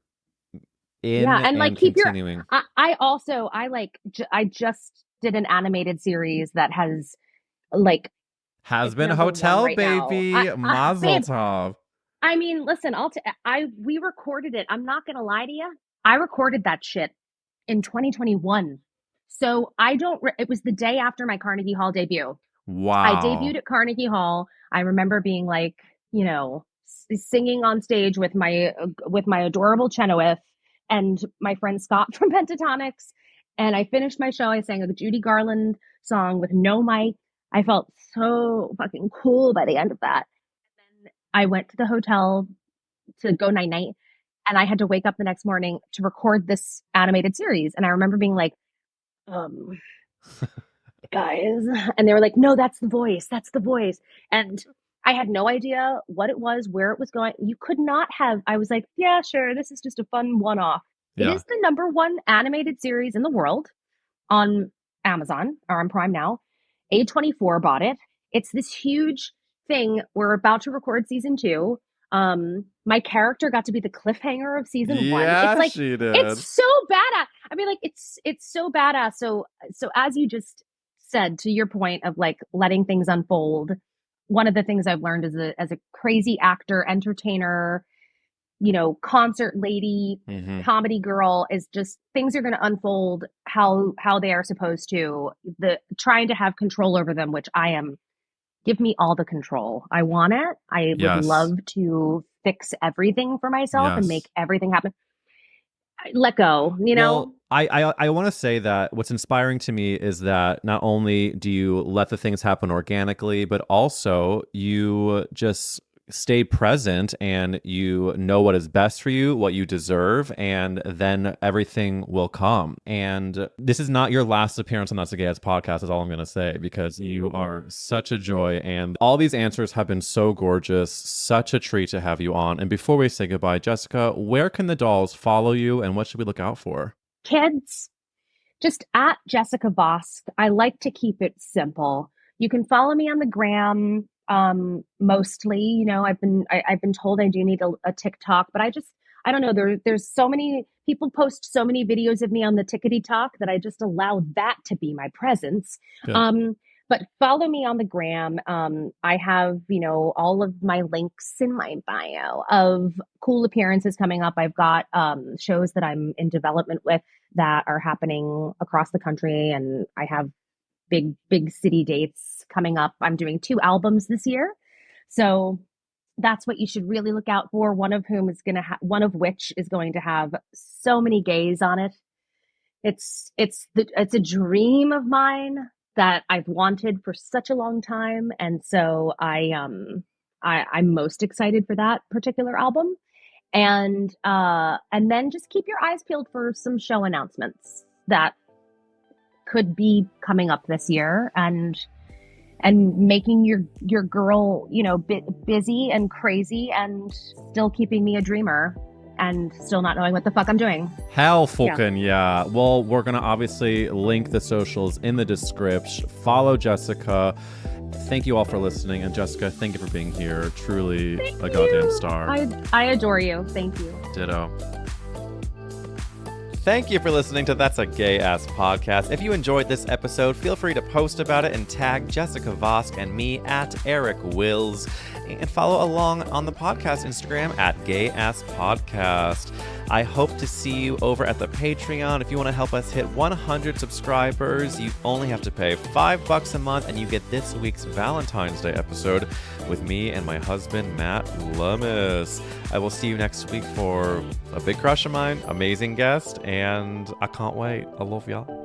and like keep continuing. I just did an animated series that has been Hotel right Baby Mazel Tov. I mean, listen, we recorded it. I'm not gonna lie to you. I recorded that shit in 2021. So it was the day after my Carnegie Hall debut. Wow. I debuted at Carnegie Hall. I remember being like, singing on stage with my adorable celloist and my friend Scott from Pentatonics. And I finished my show. I sang a Judy Garland song with no mic. I felt so fucking cool by the end of that. And then I went to the hotel to go night-night, and I had to wake up the next morning to record this animated series. And I remember being like, guys, and they were like, no, that's the voice. And I had no idea what it was, where it was going. You could not have. I was like, yeah, sure, this is just a fun one-off. Yeah. It is the #1 animated series in the world on Amazon or on Prime now. A24 bought it. It's this huge thing. We're about to record season 2. My character got to be the cliffhanger of season 1. It's like, she did. It's so badass. I mean, like, it's so badass. So as you just said, to your point of like letting things unfold, one of the things I've learned as a crazy actor, entertainer, concert lady, comedy girl, is just things are going to unfold how they are supposed to. Trying to have control over them, which I am. Give me all the control. I want it. I would love to fix everything for myself and make everything happen. Let go, Well, I want to say that what's inspiring to me is that not only do you let the things happen organically, but also you just stay present and you know what is best for you, what you deserve, and then everything will come. And this is not your last appearance on That's a Gay Ass podcast, is all I'm going to say, because you are such a joy. And all these answers have been so gorgeous. Such a treat to have you on. And before we say goodbye, Jessica, where can the dolls follow you and what should we look out for? Kids, just at Jessica Vosk. I like to keep it simple. You can follow me on the gram. Mostly, I've been told I do need a TikTok, but I don't know. There's so many people post so many videos of me on the Tickety Talk that I just allow that to be my presence. Good. But follow me on the gram. I have, all of my links in my bio of cool appearances coming up. I've got, shows that I'm in development with that are happening across the country. And I have big city dates coming up. I'm doing 2 albums this year. So that's what you should really look out for. One of which is going to have so many gays on it. It's a dream of mine that I've wanted for such a long time. And so I'm most excited for that particular album. And then just keep your eyes peeled for some show announcements that could be coming up this year, and making your girl, busy and crazy, and still keeping me a dreamer, and still not knowing what the fuck I'm doing. Hell fucking yeah. Well, we're gonna obviously link the socials in the description. Follow Jessica. Thank you all for listening, and Jessica, thank you for being here. Truly a goddamn star. I adore you. Thank you. Ditto. Thank you for listening to That's a Gay Ass Podcast. If you enjoyed this episode, feel free to post about it and tag Jessica Vosk and me at Eric Wills. And follow along on the podcast Instagram at Gay Ass Podcast. I hope to see you over at the Patreon. If you want to help us hit 100 subscribers, you only have to pay $5 a month, and you get this week's Valentine's Day episode with me and my husband, Matt Lummis. I will see you next week for a big crush of mine, amazing guest, and I can't wait. I love y'all.